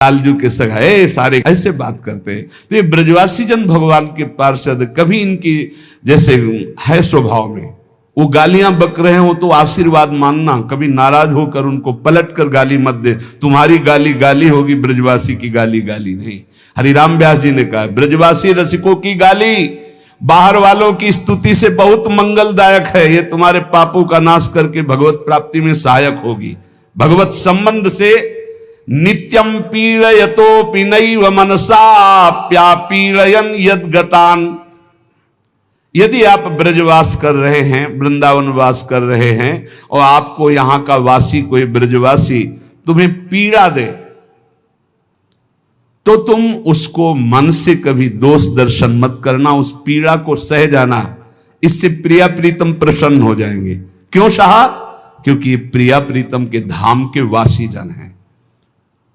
लालजू के सगाए सारे ऐसे बात करते हैं। तो ये ब्रजवासी जन भगवान के पार्षद, कभी इनकी जैसे है स्वभाव में, वो गालियां बक रहे हो तो आशीर्वाद मानना, कभी नाराज होकर उनको पलट कर गाली मत दे। तुम्हारी गाली गाली होगी, ब्रजवासी की गाली गाली नहीं। हरिराम व्यास जी ने कहा ब्रजवासी रसिकों की गाली बाहर वालों की स्तुति से बहुत मंगलदायक है, ये तुम्हारे पापों का नाश करके भगवत प्राप्ति में सहायक होगी। भगवत संबंध से नित्यम पीड़यतोपि नैव मनसाप्यापीड़यन् यद्गतान्। यदि आप ब्रजवास कर रहे हैं, वृंदावन वास कर रहे हैं, और आपको यहां का वासी कोई ब्रजवासी तुम्हें पीड़ा दे, तो तुम उसको मन से कभी दोष दर्शन मत करना, उस पीड़ा को सह जाना। इससे प्रिया प्रीतम प्रसन्न हो जाएंगे। क्यों शाह? क्योंकि प्रिया प्रीतम के धाम के वासी जन हैं।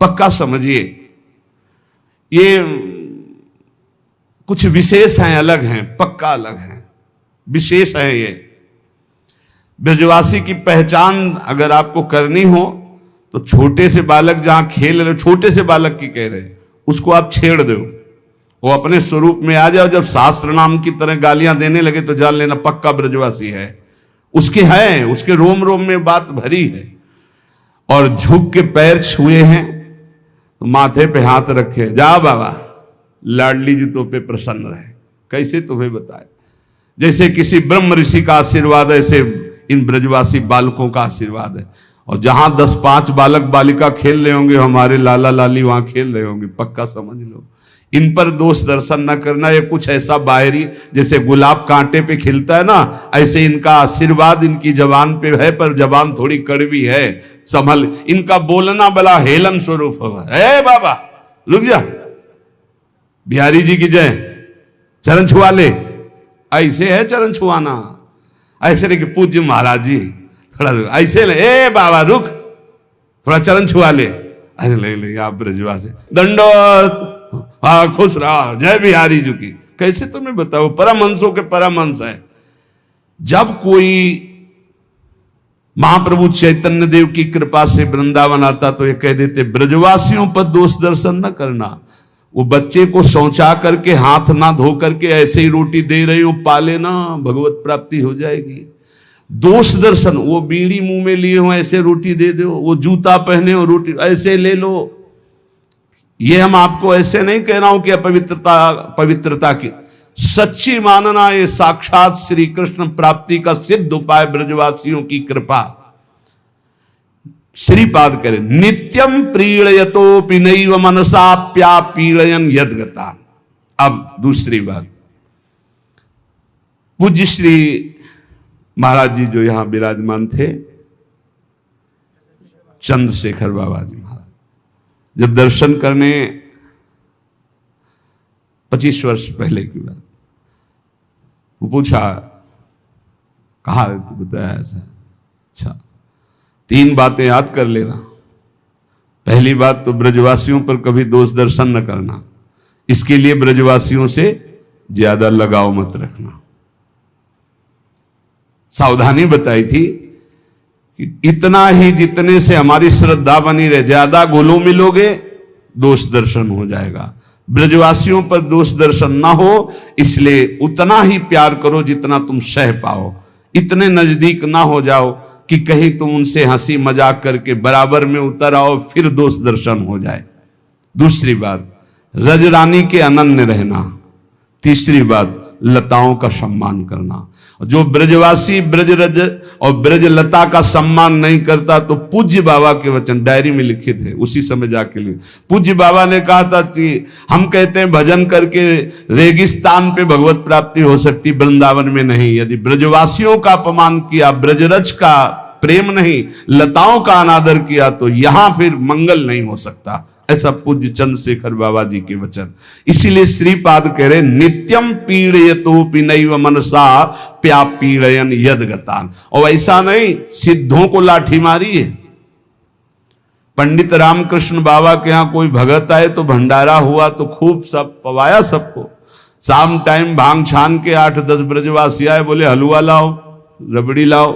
पक्का समझिए, ये कुछ विशेष हैं, अलग हैं, पक्का अलग हैं, विशेष है। ये ब्रजवासी की पहचान अगर आपको करनी हो तो छोटे से बालक जहां खेल रहे, छोटे से बालक की कह रहे, उसको आप छेड़ दो, वो अपने स्वरूप में आ जाओ। जब शास्त्र नाम की तरह गालियां देने लगे तो जान लेना पक्का ब्रजवासी है। उसके हैं, उसके रोम रोम में बात भरी है। और झुक के पैर छुए हैं तो माथे पे हाथ रखे, जा बाबा लाडली जी तो पे प्रसन्न रहे। कैसे तुम्हें बताए, जैसे किसी ब्रह्म ऋषि का आशीर्वाद है, ऐसे इन ब्रजवासी बालकों का आशीर्वाद है। और जहां 10-5 बालक बालिका खेल रहे होंगे, हमारे लाला लाली वहां खेल रहे होंगे, पक्का समझ लो। इन पर दोष दर्शन न करना। ये कुछ ऐसा बाहरी, जैसे गुलाब कांटे पे खिलता है ना, ऐसे इनका आशीर्वाद इनकी जबान पे है, पर जबान थोड़ी कड़वी है, संभल। इनका बोलना बड़ा हेलन स्वरूप होगा। ए बाबा रुक जा, बिहारी जी की जय, चरण छुआ ले। ऐसे है चरण छुआना, ऐसे नहीं कि पूज्य महाराज जी थोड़ा ऐसे ले, ए बाबा रुक, थोड़ा चरण छुआ ले। अरे ले आप ब्रजवासी दंडोत, हाँ खुश रहा, जय बिहारी जी की। कैसे तुम्हें बताओ, परमहंसों के परमहंस है। जब कोई महाप्रभु चैतन्य देव की कृपा से वृंदावन आता तो ये कह देते ब्रजवासियों पर दोष दर्शन न करना। वो बच्चे को शौचा करके, हाथ ना धो करके ऐसे ही रोटी दे रहे हो, पाले ना, भगवत प्राप्ति हो जाएगी। दोष दर्शन, वो बीड़ी मुंह में लिए हो ऐसे रोटी दे दो, वो जूता पहने हो रोटी ऐसे ले लो। ये हम आपको ऐसे नहीं कह रहा हूं कि पवित्रता की, सच्ची मानना ये साक्षात श्री कृष्ण प्राप्ति का सिद्ध उपाय ब्रजवासियों की कृपा। श्रीपाद करे नित्यम प्रीड़यतोपि नैव मनसाप्यापीड़यन् यद्गतान्। अब दूसरी बात, पूज्य श्री महाराज जी जो यहां विराजमान थे, चंद्रशेखर बाबा जी महाराज, जब दर्शन करने 25 वर्ष पहले की बात, वो पूछा कहा, बताया ऐसा। अच्छा 3 बातें याद कर लेना। पहली बात तो ब्रजवासियों पर कभी दोष दर्शन न करना, इसके लिए ब्रजवासियों से ज्यादा लगाव मत रखना। सावधानी बताई थी कि इतना ही जितने से हमारी श्रद्धा बनी रहे, ज्यादा घुलो मिलोगे दोष दर्शन हो जाएगा। ब्रजवासियों पर दोष दर्शन ना हो, इसलिए उतना ही प्यार करो जितना तुम सह पाओ। इतने नजदीक ना हो जाओ कि कहीं तुम उनसे हंसी मजाक करके बराबर में उतर आओ, फिर दोष दर्शन हो जाए। दूसरी बात, रजरानी के अनन्य रहना। तीसरी बात, लताओं का सम्मान करना। जो ब्रजवासी ब्रजरज और ब्रजलता का सम्मान नहीं करता, तो पूज्य बाबा के वचन डायरी में लिखित है, उसी समय जाके लिख। पूज्य बाबा ने कहा था कि हम कहते हैं भजन करके रेगिस्तान पे भगवत प्राप्ति हो सकती, वृंदावन में नहीं। यदि ब्रजवासियों का अपमान किया, ब्रजरज का प्रेम नहीं, लताओं का अनादर किया, तो यहां फिर मंगल नहीं हो सकता। ऐसा पूज्य चंद्रशेखर बाबा जी के वचन। इसीलिए श्रीपाद कह रहे नित्यम पीड़यतोपि नैव मनसा प्यापीड़यन् यद्गतान्। और ऐसा नहीं सिद्धों को लाठी मारी है। पंडित रामकृष्ण बाबा के यहां कोई भगत आए तो भंडारा हुआ तो खूब सब पवाया सबको। शाम टाइम भांग छान के 8-10 ब्रजवासी आए, बोले हलवा लाओ, रबड़ी लाओ।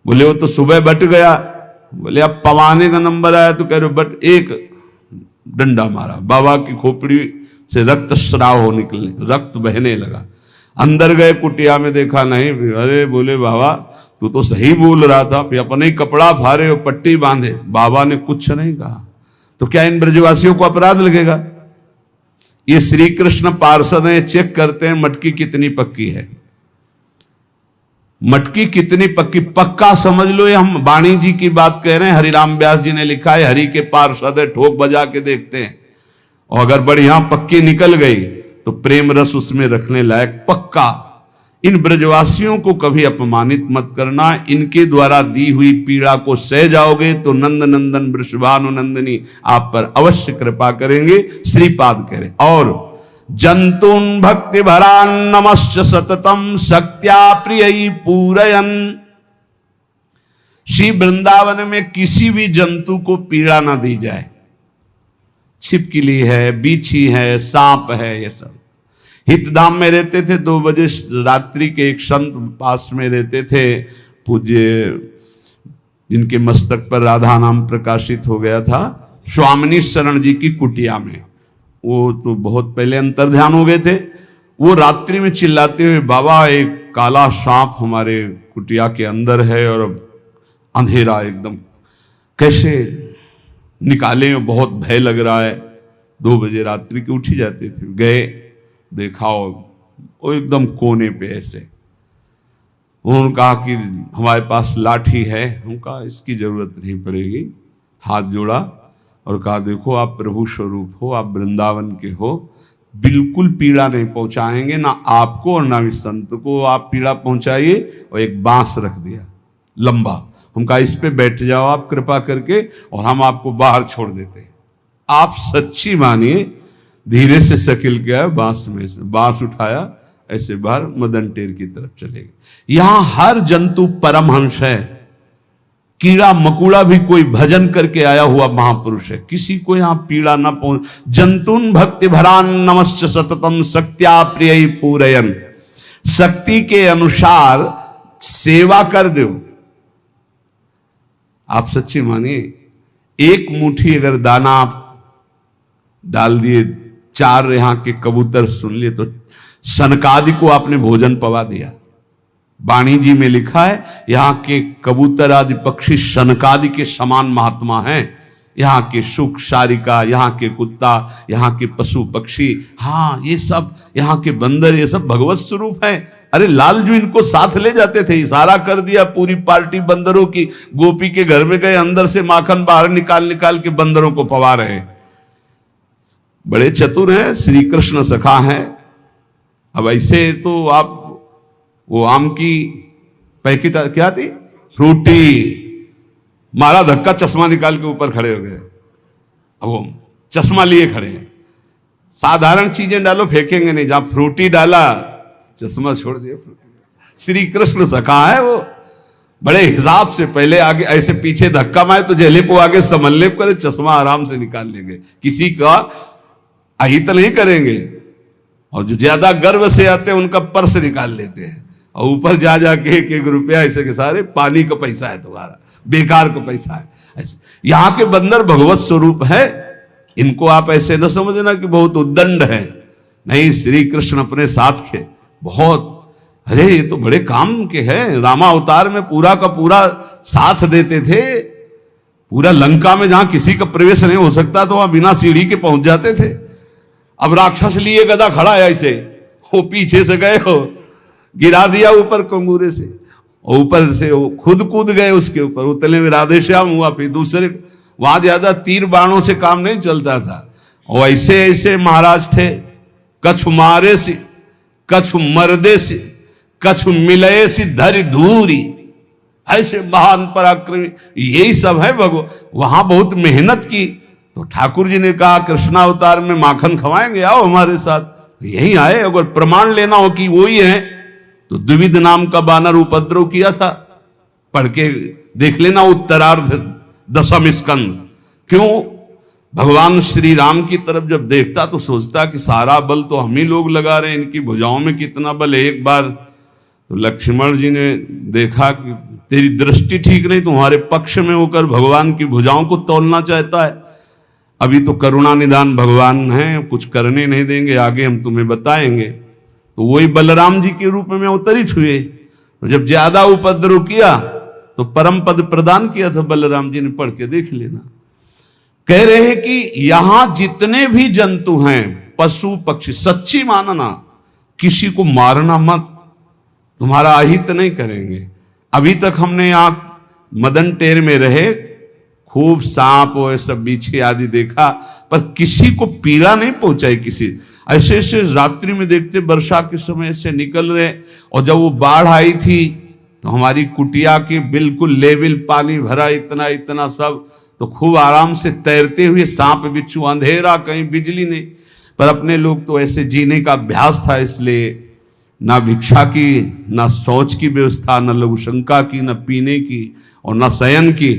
बोले वो तो सुबह बट गया। बोले अब पवाने का नंबर आया तो कह रहे बट एक डंडा मारा, बाबा की खोपड़ी से रक्त स्राव हो निकलने, रक्त बहने लगा। अंदर गए कुटिया में, देखा नहीं। अरे बोले बाबा तू तो सही बोल रहा था, फिर अपने ही कपड़ा फाड़े और पट्टी बांधे। बाबा ने कुछ नहीं कहा। तो क्या इन ब्रजवासियों को अपराध लगेगा? ये श्री कृष्ण पार्षद हैं, चेक करते हैं मटकी कितनी पक्की है। मटकी कितनी पक्की, पक्का समझ लो। ये हम वाणी जी की बात कह रहे हैं, हरिराम व्यास जी ने लिखा है, हरि के पार्षद है, ठोक बजा के देखते हैं, और अगर बढ़िया पक्की निकल गई तो प्रेम रस उसमें रखने लायक पक्का। इन ब्रजवासियों को कभी अपमानित मत करना। इनके द्वारा दी हुई पीड़ा को सह जाओगे तो नंद नंदन वृषभानुनंदिनी आप पर अवश्य कृपा करेंगे। श्रीपाद करें। और जंतून भक्ति भरान नमश्च सततम शक्त्या प्रिय पूरयन। श्री वृंदावन में किसी भी जंतु को पीड़ा ना दी जाए। छिपकली है, बीछी है, सांप है, ये सब। हितधाम में रहते थे, 2 बजे रात्रि के एक संत पास में रहते थे, पूज्य जिनके मस्तक पर राधा नाम प्रकाशित हो गया था, स्वामिनी शरण जी की कुटिया में। वो तो बहुत पहले अंतर्ध्यान हो गए थे। वो रात्रि में चिल्लाते हुए, बाबा एक काला सांप हमारे कुटिया के अंदर है और अंधेरा एकदम, कैसे निकाले, बहुत भय लग रहा है। 2 बजे रात्रि के उठ ही जाते थे। गए, देखा वो एकदम कोने पे ऐसे। उन्होंने कहा कि हमारे पास लाठी है। हम कहा इसकी जरूरत नहीं पड़ेगी। हाथ जोड़ा और कहा देखो आप प्रभु स्वरूप हो, आप वृंदावन के हो, बिल्कुल पीड़ा नहीं पहुंचाएंगे, ना आपको और ना इस संत को आप पीड़ा पहुंचाइए। और एक बांस रख दिया लंबा। हम कहा इस पे बैठ जाओ आप कृपा करके, और हम आपको बाहर छोड़ देते हैं। आप सच्ची मानिए, धीरे से सकिल गया बांस में से, बांस उठाया, ऐसे बाहर मदन टेर की तरफ चले गए। यहां हर जंतु परमहंस है। कीड़ा मकुड़ा भी कोई भजन करके आया हुआ महापुरुष है। किसी को यहां पीड़ा ना पहुंच। जंतुन भक्ति भरान नमश्च सततम शक्त्या प्रिय पूरयन। शक्ति के अनुसार सेवा कर दो। आप सच्ची मानिए, एक मुट्ठी अगर दाना आप डाल दिए, 4 यहां के कबूतर सुन लिए, तो सनकादि को आपने भोजन पवा दिया। वाणी जी में लिखा है, यहां के कबूतर आदि पक्षी सनकादि के समान महात्मा हैं। यहाँ के सुख सारिका, यहाँ के कुत्ता, यहाँ के पशु पक्षी, हाँ ये सब, यहाँ के बंदर, ये सब भगवत स्वरूप है। अरे लालजू इनको साथ ले जाते थे, इशारा कर दिया, पूरी पार्टी बंदरों की गोपी के घर में गए, अंदर से माखन बाहर निकाल निकाल के बंदरों को पवा रहे। बड़े चतुर हैं, श्री कृष्ण सखा हैं। अब ऐसे तो आप वो आम की पैकेट क्या थी, फ्रूटी, मारा धक्का, चश्मा निकाल के ऊपर खड़े हो गए। अब वो चश्मा लिए खड़े हैं। साधारण चीजें डालो फेंकेंगे नहीं, जहां फ्रूटी डाला चश्मा छोड़ दिया। श्री कृष्ण सखा है वो, बड़े हिसाब से पहले आगे ऐसे पीछे धक्का मारे तो जहले को आगे समझले करे, चश्मा आराम से निकाल लेंगे, किसी का अहित नहीं करेंगे। और जो ज्यादा गर्व से आते हैं उनका पर्स निकाल लेते हैं और ऊपर जा जाके 1-1 रुपया ऐसे के सारे, पानी का पैसा है तुम्हारा, बेकार का पैसा है। ऐसे यहाँ के बंदर भगवत स्वरूप है। इनको आप ऐसे न समझना कि बहुत उद्दंड है, नहीं, श्री कृष्ण अपने साथ के बहुत, अरे ये तो बड़े काम के हैं। रामा अवतार में पूरा का पूरा साथ देते थे। पूरा लंका में जहां किसी का प्रवेश नहीं हो सकता तो वहां बिना सीढ़ी के पहुंच जाते थे। अब राक्षस लिए गदा खड़ा है ऐसे, वो पीछे से गए हो, गिरा दिया ऊपर कंगूरे से, और ऊपर से वो खुद कूद गए उसके ऊपर, उतले में राधे श्याम हुआ। फिर दूसरे, वहां ज्यादा तीर बाणों से काम नहीं चलता था, और ऐसे ऐसे महाराज थे, कछु मारे से, कछु मर्दे से, कछु मिलए से धरि धूरी, ऐसे महान पराक्रमी, यही सब है भगवान। वहां बहुत मेहनत की तो ठाकुर जी ने कहा कृष्णावतार में माखन खवाएंगे, आओ हमारे साथ। यही आए। अगर प्रमाण लेना हो कि वो ही है तो द्विविध नाम का बानर उपद्रव किया था, पढ़ के देख लेना, उत्तरार्ध 10वें स्कंद। क्यों? भगवान श्री राम की तरफ जब देखता तो सोचता कि सारा बल तो हम ही लोग लगा रहे हैं, इनकी भुजाओं में कितना बल है। एक बार तो लक्ष्मण जी ने देखा कि तेरी दृष्टि ठीक नहीं, तुम्हारे पक्ष में होकर भगवान की भुजाओं को तोलना चाहता है। अभी तो करुणा निदान भगवान हैं, कुछ करने नहीं देंगे, आगे हम तुम्हें बताएंगे। तो वही बलराम जी के रूप में अवतरित हुए। तो जब ज्यादा उपद्रव किया तो परम पद प्रदान किया था बलराम जी ने, पढ़ के देख लेना। कह रहे हैं कि यहां जितने भी जंतु हैं, पशु पक्षी, सच्ची मानना, किसी को मारना मत, तुम्हारा अहित नहीं करेंगे। अभी तक हमने यहां मदन टेर में रहे, खूब सांप और सब बिच्छी आदि देखा, पर किसी को पीड़ा नहीं पहुंचाई। किसी ऐसे ऐसे रात्रि में देखते वर्षा के समय से निकल रहे, और जब वो बाढ़ आई थी तो हमारी कुटिया के बिल्कुल लेवल पानी भरा, इतना इतना सब, तो खूब आराम से तैरते हुए सांप बिच्छू, अंधेरा, कहीं बिजली नहीं। पर अपने लोग तो ऐसे जीने का अभ्यास था, इसलिए ना भिक्षा की, ना शौच की व्यवस्था, ना लघुशंका की, ना पीने की और ना शयन की,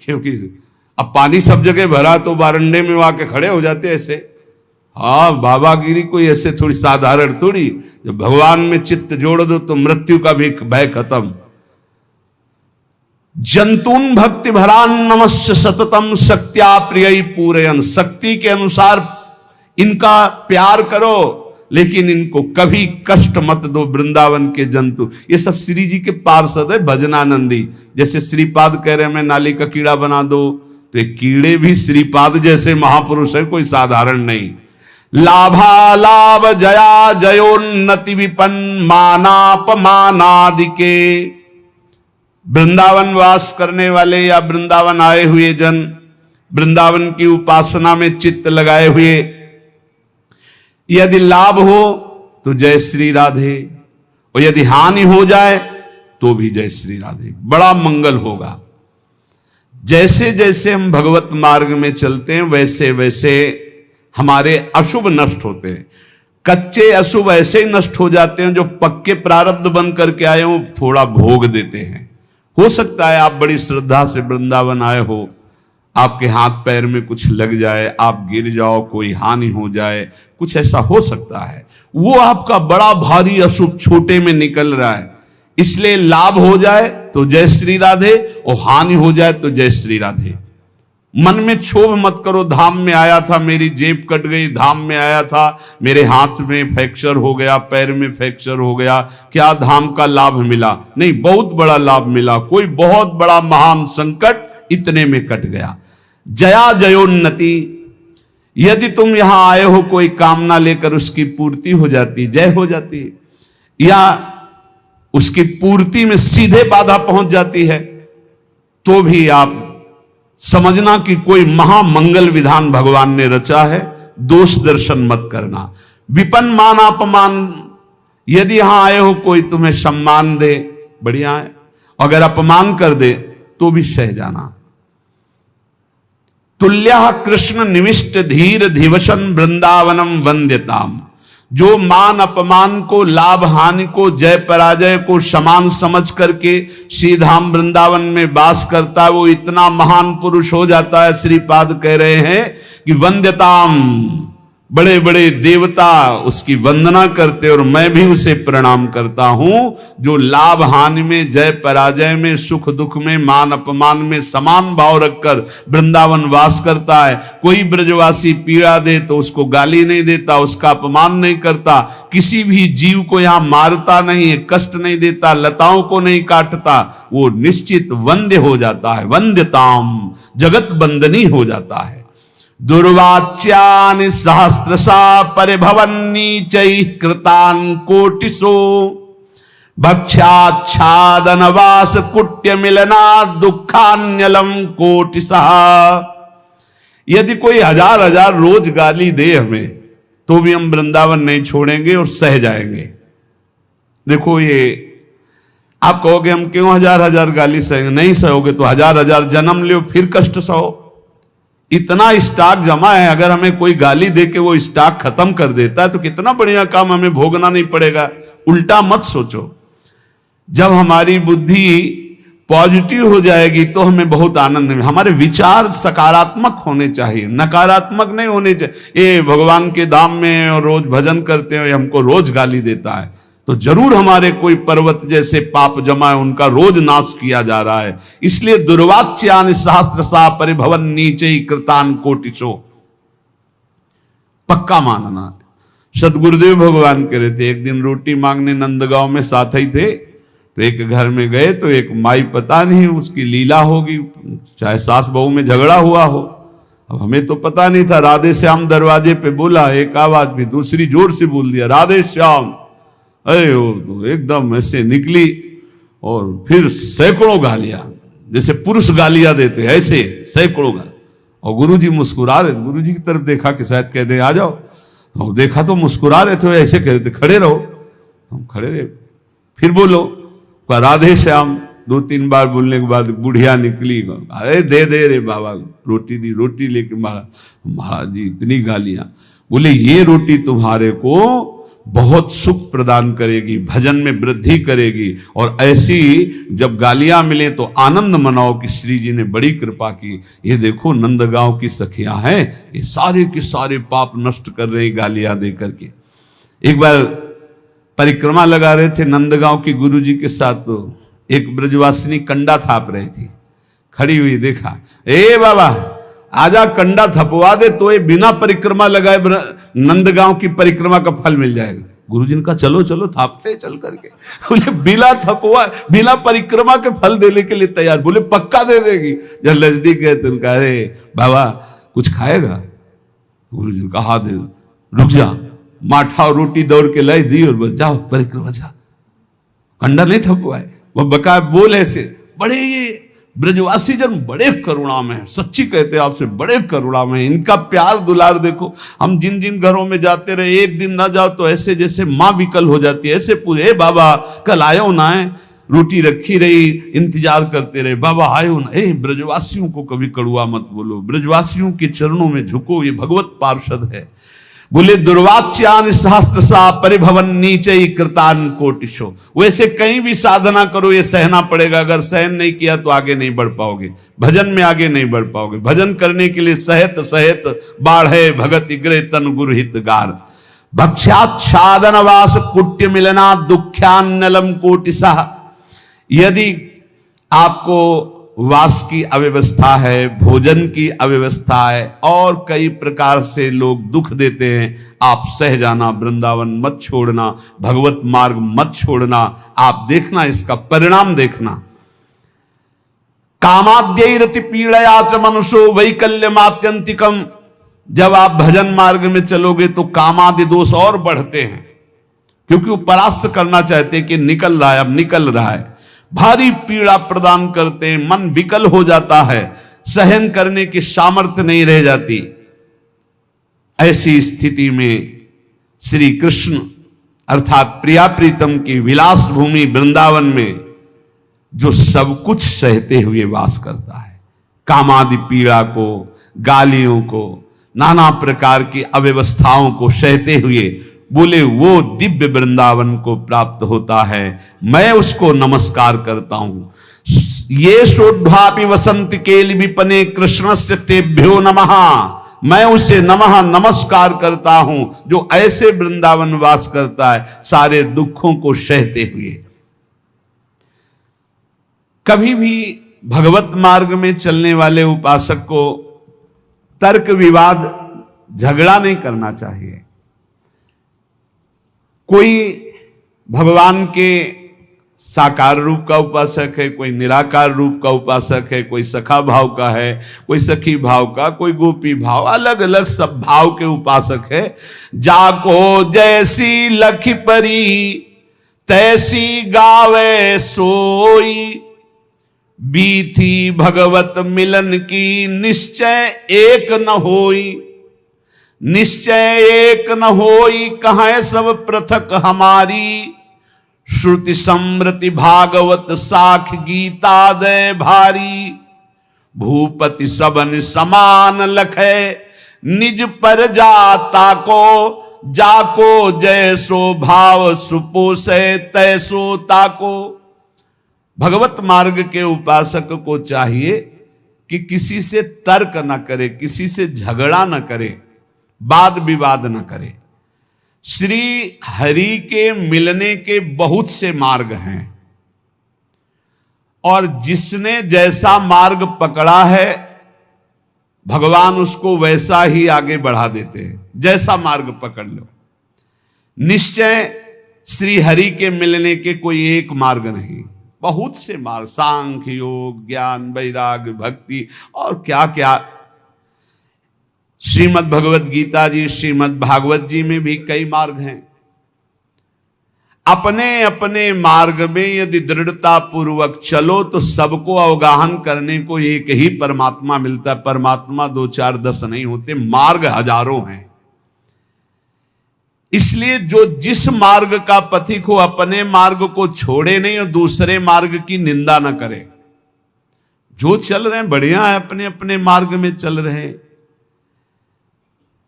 क्योंकि अब पानी सब जगह भरा तो बारंडे में आके खड़े हो जाते ऐसे। हाँ, बाबागिरी कोई ऐसे थोड़ी साधारण थोड़ी, जब भगवान में चित्त जोड़ दो तो मृत्यु का भी भय खत्म। जंतून भक्ति भरान नमस्य सततम शक्त्या प्रिय पूरयन, शक्ति के अनुसार इनका प्यार करो, लेकिन इनको कभी कष्ट मत दो। वृंदावन के जंतु, ये सब श्री जी के पार्षद है, भजनानंदी। जैसे श्रीपाद कह रहे हैं मैं नाली का कीड़ा बना दो, तो ये कीड़े भी श्रीपाद जैसे महापुरुष है, कोई साधारण नहीं। लाभा लाभ जया जयोन्नति विपन्न मानापमानादि के, वृंदावन वास करने वाले या वृंदावन आए हुए जन, वृंदावन की उपासना में चित्त लगाए हुए, यदि लाभ हो तो जय श्री राधे, और यदि हानि हो जाए तो भी जय श्री राधे, बड़ा मंगल होगा। जैसे जैसे हम भगवत मार्ग में चलते हैं वैसे वैसे हमारे अशुभ नष्ट होते हैं। कच्चे अशुभ ऐसे ही नष्ट हो जाते हैं, जो पक्के प्रारब्ध बन करके आए हो थोड़ा भोग देते हैं। हो सकता है आप बड़ी श्रद्धा से वृंदावन आए हो, आपके हाथ पैर में कुछ लग जाए, आप गिर जाओ, कोई हानि हो जाए, कुछ ऐसा हो सकता है। वो आपका बड़ा भारी अशुभ छोटे में निकल रहा है, इसलिए लाभ हो जाए तो जय श्री राधे, और हानि हो जाए तो जय श्री राधे। मन में क्षोभ मत करो, धाम में आया था मेरी जेब कट गई, धाम में आया था मेरे हाथ में फ्रैक्चर हो गया, पैर में फ्रैक्चर हो गया, क्या धाम का लाभ मिला? नहीं, बहुत बड़ा लाभ मिला। कोई बहुत बड़ा महान संकट इतने में कट गया। जया जयोन्नति, यदि तुम यहां आए हो कोई कामना लेकर, उसकी पूर्ति हो जाती, जय हो जाती, या उसकी पूर्ति में सीधे बाधा पहुंच जाती है, तो भी आप समझना कि कोई महामंगल विधान भगवान ने रचा है। दोष दर्शन मत करना। विपन्न मान अपमान, यदि यहां आए हो कोई तुम्हें सम्मान दे, बढ़िया है, अगर अपमान कर दे तो भी सह जाना। तुल्यः कृष्ण निविष्ट धीर धिवसन वृंदावनम वंद्यताम, जो मान अपमान को, लाभ हानि को, जय पराजय को समान समझ करके श्रीधाम वृंदावन में वास करता है, वो इतना महान पुरुष हो जाता है। श्रीपाद कह रहे हैं कि वंद्यताम, बड़े बड़े देवता उसकी वंदना करते, और मैं भी उसे प्रणाम करता हूं, जो लाभ हानि में, जय पराजय में, सुख दुख में, मान अपमान में समान भाव रखकर वृंदावन वास करता है। कोई ब्रजवासी पीड़ा दे तो उसको गाली नहीं देता, उसका अपमान नहीं करता, किसी भी जीव को यहां मारता नहीं, कष्ट नहीं देता, लताओं को नहीं काटता, वो निश्चित वंद्य हो जाता है। वंद्यताम, जगत बंदनी हो जाता है। दुर्वाच्यानि सहस्रशा परिभवन्नीचैः कृतान् कोटिशो भक्ष्याच्छादनवास कुट्य मिलना दुखान्यलम कोटिशः। यदि कोई हजार हजार रोज गाली दे हमें, तो भी हम वृंदावन नहीं छोड़ेंगे और सह जाएंगे। देखो, ये आप कहोगे हम क्यों हजार हजार गाली सहेंगे? नहीं सहोगे तो हजार हजार जन्म लो फिर कष्ट सहो। इतना स्टॉक जमा है, अगर हमें कोई गाली दे के वो स्टॉक खत्म कर देता है तो कितना बढ़िया काम, हमें भोगना नहीं पड़ेगा। उल्टा मत सोचो। जब हमारी बुद्धि पॉजिटिव हो जाएगी तो हमें बहुत आनंद में, हमारे विचार सकारात्मक होने चाहिए, नकारात्मक नहीं होने चाहिए। ये भगवान के धाम में और रोज भजन करते हैं, हमको रोज गाली देता है, तो जरूर हमारे कोई पर्वत जैसे पाप जमा है, उनका रोज नाश किया जा रहा है। इसलिए दुर्वाच्यानि सहस्रशा परिभवन नीचे कृतान कोटिशो, पक्का मानना। सदगुरुदेव भगवान कह रहे थे, एक दिन रोटी मांगने नंदगांव में साथ ही थे, तो एक घर में गए तो एक माई, पता नहीं उसकी लीला होगी, चाहे सास बहू में झगड़ा हुआ हो, अब हमें तो पता नहीं था। राधे श्याम दरवाजे पे बोला, एक आवाज भी दूसरी जोर से बोल दिया, राधे श्याम। अरे वो तो एकदम ऐसे निकली और फिर सैकड़ों गालियां, जैसे पुरुष गालियां देते ऐसे सैकड़ों गालियां। और गुरुजी मुस्कुरा रहे, गुरुजी की तरफ देखा कि शायद कह दे आ जाओ, और देखा तो मुस्कुरा रहे थे, ऐसे कह रहे थे खड़े रहो, हम खड़े रहे। फिर बोलो, राधे श्याम। 2-3 बार बोलने के बाद बुढ़िया निकली, अरे दे दे रे बाबा, रोटी दी, रोटी लेके महाराज जी इतनी गालियां। बोले ये रोटी तुम्हारे को बहुत सुख प्रदान करेगी, भजन में वृद्धि करेगी, और ऐसी जब गालियां मिले तो आनंद मनाओ कि श्री जी ने बड़ी कृपा की। ये देखो नंदगांव की सखियां हैं, ये सारे के सारे पाप नष्ट कर रही गालियां दे करके। एक बार परिक्रमा लगा रहे थे नंदगांव की गुरुजी के साथ, तो एक ब्रजवासिनी कंडा थाप रही थी, खड़ी हुई, देखा, ए बाबा आजा कंडा थपवा दे तो ये बिना परिक्रमा लगाए नंदगांव की परिक्रमा का फल मिल जाएगा। गुरुजी ने कहा चलो चलो थापते चल करके। बोले बिना थपवा, बिना परिक्रमा के फल देने के लिए तैयार। बोले पक्का दे देगी। जब नजदीक गए तो उनका, अरे बाबा कुछ खाएगा? गुरुजी ने कहा दे, रुक जा। माठा और रोटी दौड़ के लाई दी और बस जाओ परिक्रमा जा। कंडा नहीं थपवाए, वह बका बोल ऐसे। बड़े ये ब्रजवासी जन बड़े करुणा में है, सच्ची कहते हैं आपसे, बड़े करुणा में। इनका प्यार दुलार देखो। हम जिन जिन घरों में जाते रहे, एक दिन ना जाओ तो ऐसे जैसे माँ विकल हो जाती है, ऐसे पूछे बाबा कल आयो ना है, रोटी रखी रही, इंतजार करते रहे, बाबा आयो ना। ब्रजवासियों को कभी कड़ुआ मत बोलो, ब्रजवासियों के चरणों में झुको, ये भगवत पार्षद है। बोले दुर्वाच्यान सहस्त्र सा परिभवन नीचे कृतान कोटिशो। वैसे कहीं भी साधना करो ये सहना पड़ेगा, अगर सहन नहीं किया तो आगे नहीं बढ़ पाओगे, भजन में आगे नहीं बढ़ पाओगे। भजन करने के लिए सहित सहित बाढ़े भगत ग्रह तन गुरुहित गार। भक्ष्याच्छादन वास कुट्य मिलना दुख्यान्नलम कोटिसा। यदि आपको वास की अव्यवस्था है, भोजन की अव्यवस्था है, और कई प्रकार से लोग दुख देते हैं, आप सह जाना, वृंदावन मत छोड़ना, भगवत मार्ग मत छोड़ना। आप देखना, इसका परिणाम देखना। कामाद्यैरति पीड़या च मनुष्यो वैकल्यमात्यंतिकम। जब आप भजन मार्ग में चलोगे तो कामादि दोष और बढ़ते हैं, क्योंकि वो परास्त करना चाहते हैं कि निकल रहा है, अब निकल रहा है। भारी पीड़ा प्रदान करते हैं, मन विकल हो जाता है, सहन करने की सामर्थ्य नहीं रह जाती। ऐसी स्थिति में श्री कृष्ण अर्थात प्रिया प्रीतम की विलास भूमि वृंदावन में जो सब कुछ सहते हुए वास करता है, कामादि पीड़ा को, गालियों को, नाना प्रकार की अव्यवस्थाओं को सहते हुए, बोले वो दिव्य वृंदावन को प्राप्त होता है। मैं उसको नमस्कार करता हूं। ये शोध्वापि वसंत केल विपने कृष्णस्य तेभ्यो नमः। मैं उसे नमः नमस्कार करता हूं जो ऐसे वृंदावन वास करता है, सारे दुखों को सहते हुए। कभी भी भगवत मार्ग में चलने वाले उपासक को तर्क विवाद, झगड़ा नहीं करना चाहिए। कोई भगवान के साकार रूप का उपासक है, कोई निराकार रूप का उपासक है, कोई सखा भाव का है, कोई सखी भाव का, कोई गोपी भाव, अलग अलग सब भाव के उपासक है। जाको जैसी लखी परी तैसी गावे सोई। बीथी भगवत मिलन की निश्चय एक न होई। निश्चय एक न होई कहाँ सब पृथक हमारी। श्रुति समृति भागवत साख गीता दय भारी। भूपति सबन समान लखे निज पर जाता को। जाको जैसो भाव सुपोसे तैसो ताको। भगवत मार्ग के उपासक को चाहिए कि किसी से तर्क न करे, किसी से झगड़ा न करे, वाद विवाद न करे। श्री हरि के मिलने के बहुत से मार्ग हैं, और जिसने जैसा मार्ग पकड़ा है भगवान उसको वैसा ही आगे बढ़ा देते हैं। जैसा मार्ग पकड़ लो। निश्चय श्री हरि के मिलने के कोई एक मार्ग नहीं, बहुत से मार्ग, सांख्य योग, ज्ञान, वैराग्य, भक्ति और क्या क्या। श्रीमद् भगवत गीता जी, श्रीमद् भागवत जी में भी कई मार्ग हैं। अपने अपने मार्ग में यदि दृढ़ता पूर्वक चलो तो सबको अवगाहन करने को एक ही परमात्मा मिलता है। परमात्मा 2 4 10 नहीं होते, मार्ग हजारों हैं। इसलिए जो जिस मार्ग का पथिक हो अपने मार्ग को छोड़े नहीं और दूसरे मार्ग की निंदा न करे। जो चल रहे हैं बढ़िया है, अपने अपने मार्ग में चल रहे हैं।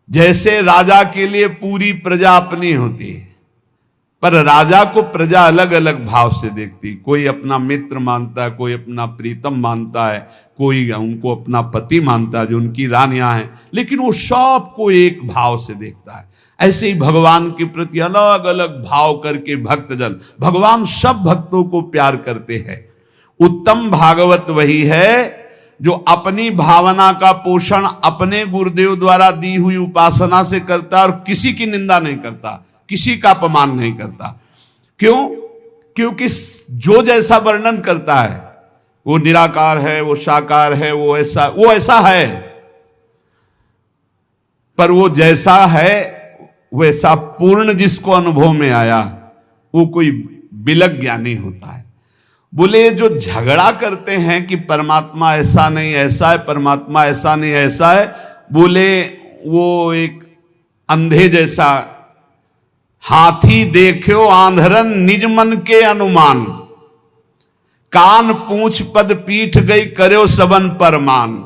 जैसे राजा के लिए पूरी प्रजा अपनी होती है, पर राजा को प्रजा अलग अलग भाव से देखती। कोई अपना मित्र मानता है, कोई अपना प्रीतम मानता है, कोई उनको अपना पति मानता है जो उनकी रानियां हैं, लेकिन वो सबको एक भाव से देखता है। ऐसे ही भगवान के प्रति अलग अलग भाव करके भक्तजन, भगवान सब भक्तों को प्यार करते हैं। उत्तम भागवत वही है जो अपनी भावना का पोषण अपने गुरुदेव द्वारा दी हुई उपासना से करता और किसी की निंदा नहीं करता, किसी का अपमान नहीं करता। क्यों? क्योंकि जो जैसा वर्णन करता है वो निराकार है, वो साकार है, वो ऐसा है, पर वो जैसा है वैसा पूर्ण जिसको अनुभव में आया वो कोई बिलक ज्ञानी होता है। बोले जो झगड़ा करते हैं कि परमात्मा ऐसा नहीं ऐसा है, परमात्मा ऐसा नहीं ऐसा है, बोले वो एक अंधे जैसा। हाथी देखो आंधरन निज मन के अनुमान, कान पूंछ पद पीठ गई कर्यो सबन परमान।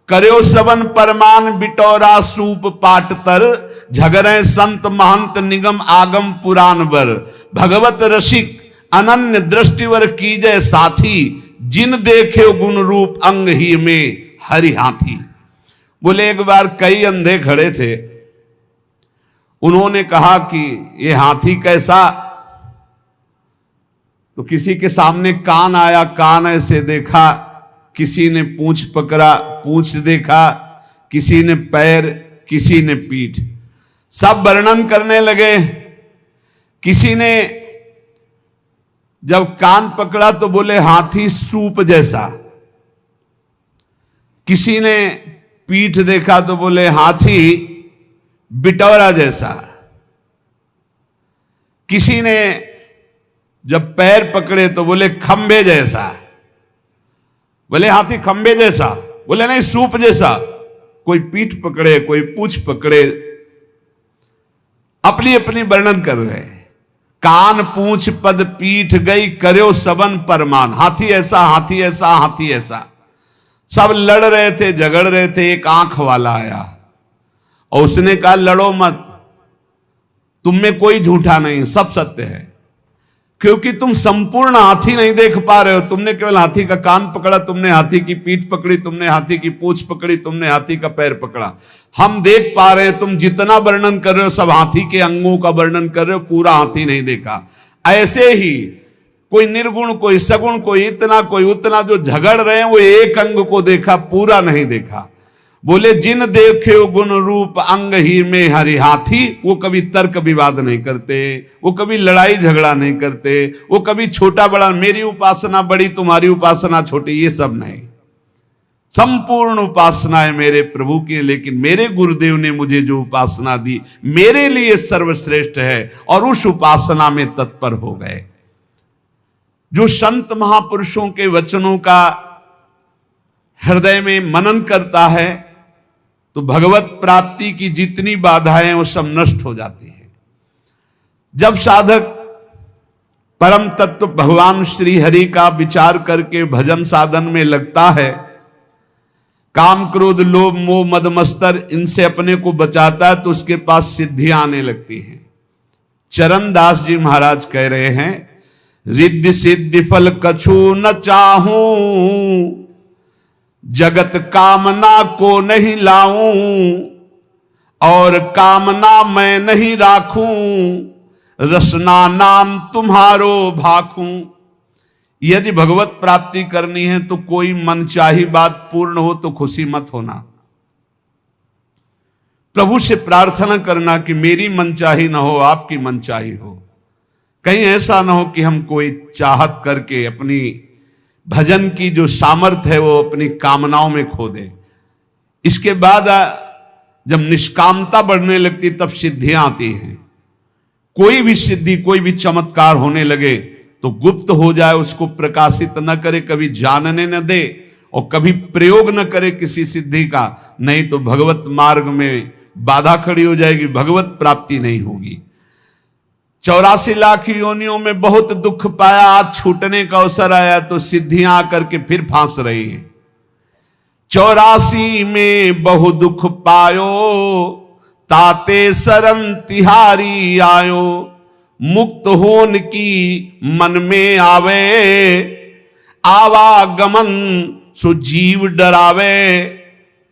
कर्यो सबन परमान बिटौरा सूप पाट तर, झगरे संत महंत निगम आगम पुराण बर। भगवत रसिक अनन्य दृष्टिवर कीजय साथी, जिन देखे गुण रूप अंग ही में हरि हाथी। बोले एक बार कई अंधे खड़े थे, उन्होंने कहा कि ये हाथी कैसा, तो किसी के सामने कान आया, कान ऐसे देखा, किसी ने पूंछ पकड़ा, पूंछ देखा, किसी ने पैर, किसी ने पीठ, सब वर्णन करने लगे। किसी ने जब कान पकड़ा तो बोले हाथी सूप जैसा, किसी ने पीठ देखा तो बोले हाथी बिटौरा जैसा, किसी ने जब पैर पकड़े तो बोले खंबे जैसा, बोले हाथी खंबे जैसा, बोले नहीं सूप जैसा। कोई पीठ पकड़े, कोई पूंछ पकड़े, अपनी अपनी वर्णन कर रहे हैं। कान पूंछ पद पीठ गई कर्यो सबन परमान। हाथी ऐसा, हाथी ऐसा, हाथी ऐसा, सब लड़ रहे थे, झगड़ रहे थे। एक आंख वाला आया और उसने कहा लड़ो मत, तुम में कोई झूठा नहीं, सब सत्य है, क्योंकि तुम संपूर्ण हाथी नहीं देख पा रहे हो। तुमने केवल हाथी का कान पकड़ा, तुमने हाथी की पीठ पकड़ी, तुमने हाथी की पूंछ पकड़ी, तुमने हाथी का पैर पकड़ा। हम देख पा रहे हैं, तुम जितना वर्णन कर रहे हो सब हाथी के अंगों का वर्णन कर रहे हो, पूरा हाथी नहीं देखा। ऐसे ही कोई निर्गुण, कोई सगुण, कोई इतना, कोई उतना, जो झगड़ रहे हैं वो एक अंग को देखा, पूरा नहीं देखा। बोले जिन देखे गुण रूप अंग ही में हरि हाथी, वो कभी तर्क विवाद नहीं करते, वो कभी लड़ाई झगड़ा नहीं करते, वो कभी छोटा बड़ा, मेरी उपासना बड़ी तुम्हारी उपासना छोटी, ये सब नहीं। संपूर्ण उपासना है मेरे प्रभु की, लेकिन मेरे गुरुदेव ने मुझे जो उपासना दी मेरे लिए सर्वश्रेष्ठ है, और उस उपासना में तत्पर हो गए। जो संत महापुरुषों के वचनों का हृदय में मनन करता है तो भगवत प्राप्ति की जितनी बाधाएं वो सब नष्ट हो जाती हैं। जब साधक परम तत्व भगवान श्री हरि का विचार करके भजन साधन में लगता है, काम क्रोध लोभ मोह मद मत्सर इनसे अपने को बचाता है, तो उसके पास सिद्धियां आने लगती हैं। चरण दास जी महाराज कह रहे हैं, रिद्धि सिद्धि फल कछु न चाहूं, जगत कामना को नहीं लाऊं, और कामना मैं नहीं राखूं, रसना नाम तुम्हारो भाखूं। यदि भगवत प्राप्ति करनी है तो कोई मनचाही बात पूर्ण हो तो खुशी मत होना। प्रभु से प्रार्थना करना कि मेरी मनचाही ना हो, आपकी मनचाही हो। कहीं ऐसा ना हो कि हम कोई चाहत करके अपनी भजन की जो सामर्थ्य है वो अपनी कामनाओं में खो दे। इसके बाद जब निष्कामता बढ़ने लगती तब सिद्धियां आती हैं। कोई भी सिद्धि, कोई भी चमत्कार होने लगे तो गुप्त हो जाए, उसको प्रकाशित न करे, कभी जानने न दे और कभी प्रयोग न करे किसी सिद्धि का, नहीं तो भगवत मार्ग में बाधा खड़ी हो जाएगी, भगवत प्राप्ति नहीं होगी। 84 लाख योनियों में बहुत दुख पाया, आज छूटने का अवसर आया तो सिद्धियां आकर के फिर फांस रही है। 84 में बहु दुख पायो, ताते शरण तिहारी आयो, मुक्त होन की मन में आवे, आवागमन सो जीव डरावे,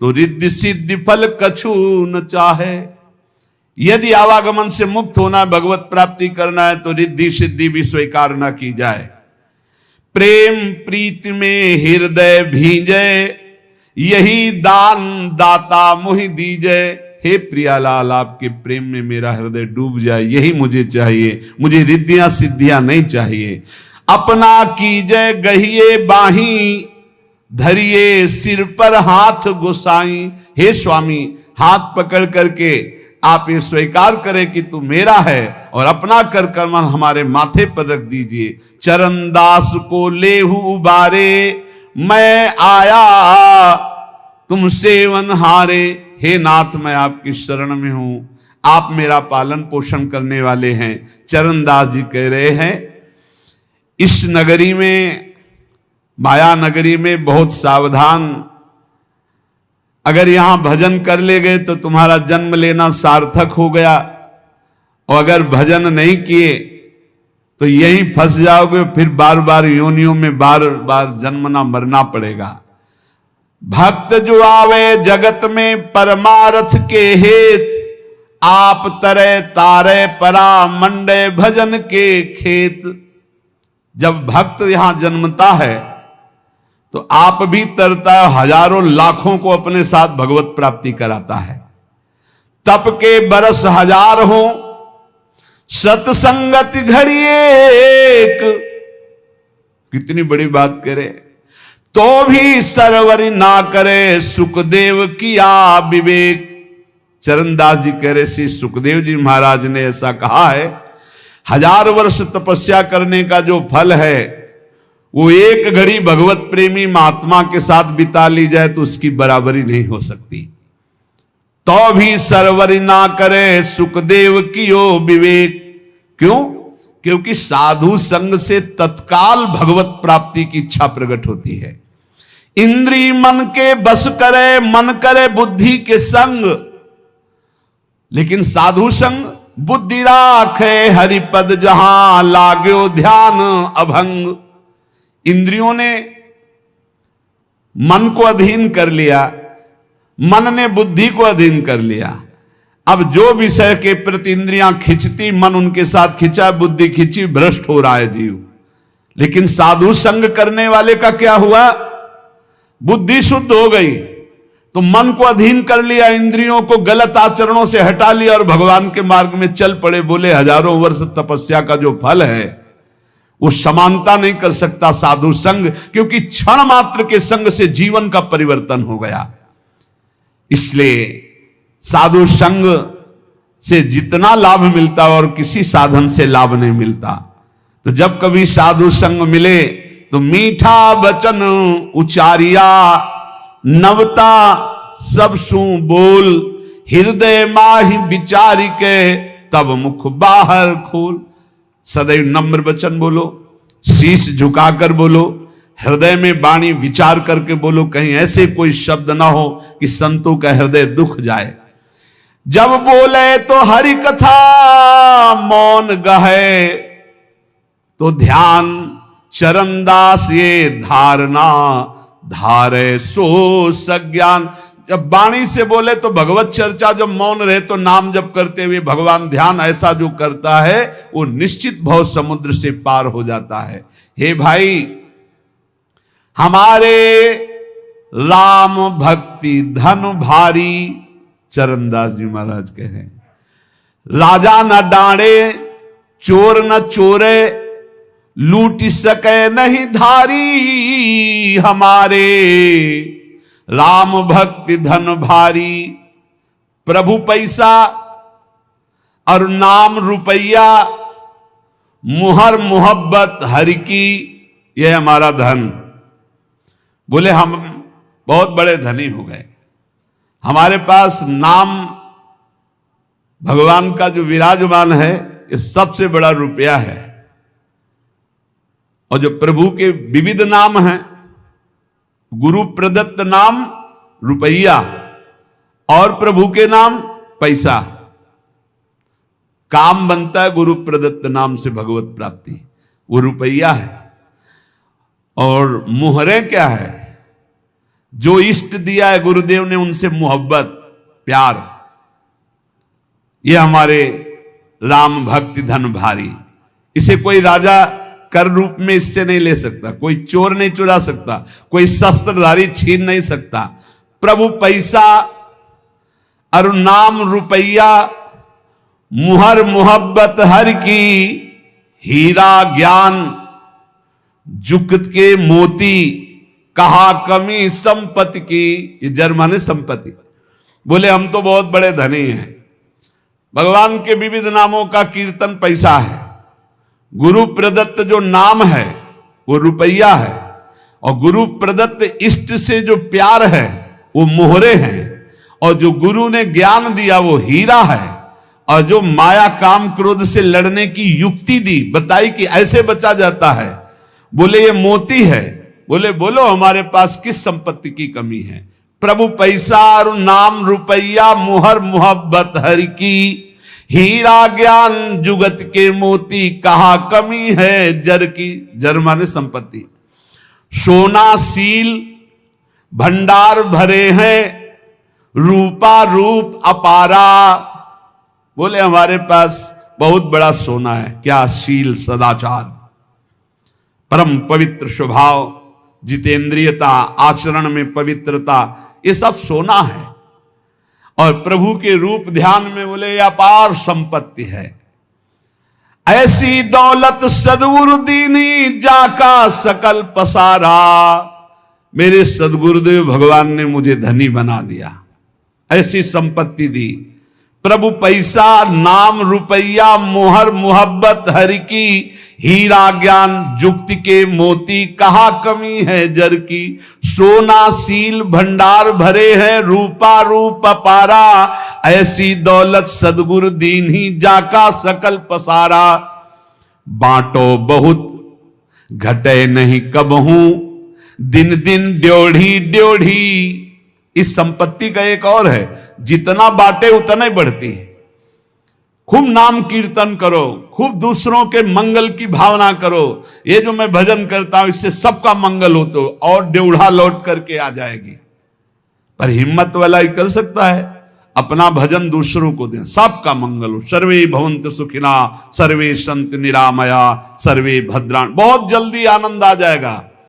तो रिद्धि सिद्धि फल कछु न चाहे। यदि आवागमन से मुक्त होना है, भगवत प्राप्ति करना है, तो रिद्धि सिद्धि भी स्वीकार न की जाए। प्रेम प्रीति में हृदय भींजे, यही दान दाता मुहि दीजे। हे प्रियालाल, आपके प्रेम में मेरा हृदय डूब जाए, यही मुझे चाहिए। मुझे रिद्धियां सिद्धियां नहीं चाहिए। अपना कीजय गहिए बाही, धरिए सिर पर हाथ गोसाई। हे स्वामी, हाथ पकड़ करके आप ये स्वीकार करें कि तू मेरा है और अपना कर कर्मन हमारे माथे पर रख दीजिए। चरण दास को लेहु उबारे, मैं आया तुम सेवन हारे। हे नाथ, मैं आपकी शरण में हूं, आप मेरा पालन पोषण करने वाले हैं। चरणदास जी कह रहे हैं, इस नगरी में, माया नगरी में बहुत सावधान, अगर यहां भजन कर ले गए तो तुम्हारा जन्म लेना सार्थक हो गया, और अगर भजन नहीं किए तो यहीं फंस जाओगे, फिर बार बार योनियों में बार बार जन्मना मरना पड़ेगा। भक्त जो आवे जगत में परमारथ के हेत, आप तरे तारे परा मंडे भजन के खेत। जब भक्त यहां जन्मता है तो आप भी तरता है, हजारों लाखों को अपने साथ भगवत प्राप्ति कराता है। तप के बरस हजार हो, सत्संगत घड़ी एक। कितनी बड़ी बात करे, तो भी सरवरी ना करे, सुखदेव किया विवेक। चरणदास जी कह रहे, श्री सुखदेव जी महाराज ने ऐसा कहा है, 1000 वर्ष तपस्या करने का जो फल है वो एक घड़ी भगवत प्रेमी महात्मा के साथ बिता ली जाए तो उसकी बराबरी नहीं हो सकती। तो भी सरवरी ना करे, सुखदेव कियो विवेक। क्यों? क्योंकि साधु संग से तत्काल भगवत प्राप्ति की इच्छा प्रकट होती है। इंद्री मन के बस करे, मन करे बुद्धि के संग। लेकिन साधु संग बुद्धि राखे, हरिपद जहां लाग्यो ध्यान अभंग। इंद्रियों ने मन को अधीन कर लिया, मन ने बुद्धि को अधीन कर लिया। अब जो विषय के प्रति इंद्रियां खिंचती, मन उनके साथ खिंचा, बुद्धि खिंची, भ्रष्ट हो रहा है जीव। लेकिन साधु संग करने वाले का क्या हुआ? बुद्धि शुद्ध हो गई, तो मन को अधीन कर लिया, इंद्रियों को गलत आचरणों से हटा लिया और भगवान के मार्ग में चल पड़े। बोले हजारों वर्ष तपस्या का जो फल है वो समानता नहीं कर सकता साधु संग, क्योंकि क्षण मात्र के संग से जीवन का परिवर्तन हो गया। इसलिए साधु संग से जितना लाभ मिलता और किसी साधन से लाभ नहीं मिलता। तो जब कभी साधु संग मिले तो मीठा वचन उचारिया, नवता सब सु बोल, हृदय माहि विचारी के तब मुख बाहर खोल। सदैव नम्र वचन बोलो, शीश झुकाकर बोलो, हृदय में वाणी विचार करके बोलो, कहीं ऐसे कोई शब्द ना हो कि संतों का हृदय दुख जाए। जब बोले तो हरि कथा मौन गहे, तो ध्यान चरणदास ये धारणा धारे सो सज्ञान। जब वाणी से बोले तो भगवत चर्चा, जब मौन रहे तो नाम जप करते हुए भगवान ध्यान, ऐसा जो करता है वो निश्चित भव समुद्र से पार हो जाता है। हे भाई, हमारे राम भक्ति धन भारी, चरणदास जी महाराज कह रहे हैं, राजा न डांडे चोर न चोरे, लूट सके नहीं धारी हमारे, राम भक्ति धन भारी। प्रभु पैसा और नाम रुपया, मुहर मोहब्बत हरि की, यह हमारा धन। बोले हम बहुत बड़े धनी हो गए, हमारे पास नाम भगवान का जो विराजमान है ये सबसे बड़ा रुपया है। और जो प्रभु के विविध नाम हैं, गुरु प्रदत्त नाम रुपया और प्रभु के नाम पैसा। काम बनता है गुरु प्रदत्त नाम से भगवत प्राप्ति, वो रुपया है। और मुहरें क्या है? जो इष्ट दिया है गुरुदेव ने उनसे मोहब्बत प्यार, ये हमारे राम भक्ति धन भारी। इसे कोई राजा कर रूप में इससे नहीं ले सकता, कोई चोर नहीं चुरा सकता, कोई शस्त्रधारी छीन नहीं सकता। प्रभु पैसा और नाम रुपया, मुहर मोहब्बत हर की, हीरा ज्ञान जुगत के मोती, कहा कमी संपत्ति की। ये जर्मन संपत्ति। बोले हम तो बहुत बड़े धनी हैं। भगवान के विविध नामों का कीर्तन पैसा है, गुरु प्रदत्त जो नाम है वो रुपया है, और गुरु प्रदत्त इष्ट से जो प्यार है वो मोहरे हैं, और जो गुरु ने ज्ञान दिया वो हीरा है, और जो माया काम क्रोध से लड़ने की युक्ति दी, बताई कि ऐसे बचा जाता है, बोले ये मोती है। बोले बोलो हमारे पास किस संपत्ति की कमी है? प्रभु पैसा और नाम रुपया, मुहर मोहब्बत हरि की, हीरा ज्ञान जुगत के मोती, कहा कमी है जर की। जर माने संपत्ति। सोना सील भंडार भरे हैं, रूपा रूप अपारा। बोले हमारे पास बहुत बड़ा सोना है। क्या? शील, सदाचार, परम पवित्र स्वभाव, जितेंद्रियता, आचरण में पवित्रता, ये सब सोना है। और प्रभु के रूप ध्यान में बोले अपार संपत्ति है। ऐसी दौलत सदगुरु दीनी, जाका सकल पसारा। मेरे सदगुरुदेव भगवान ने मुझे धनी बना दिया, ऐसी संपत्ति दी। प्रभु पैसा नाम रुपया, मोहर मोहब्बत हरि की, हीरा ज्ञान जुक्ति के मोती, कहा कमी है जर की। सोना सील भंडार भरे हैं, रूपा रूप अपारा। ऐसी दौलत सदगुरु दीन ही, जाका सकल पसारा। बांटो बहुत घटे नहीं कबहू, दिन दिन ड्योढ़ी ड्योढ़ी। इस संपत्ति का एक और है, जितना बांटे उतना ही बढ़ती है। खूब नाम कीर्तन करो, खूब दूसरों के मंगल की भावना करो। ये जो मैं भजन करता हूं इससे सबका मंगल हो, तो और ड्योढ़ा लौट करके आ जाएगी। पर हिम्मत वाला ही कर सकता है, अपना भजन दूसरों को दे, सबका मंगल हो। सर्वे भवन्तु सुखिना, सर्वे सन्तु निरामया, सर्वे भद्राणि। बहुत जल्दी आनंद आ जाएगा।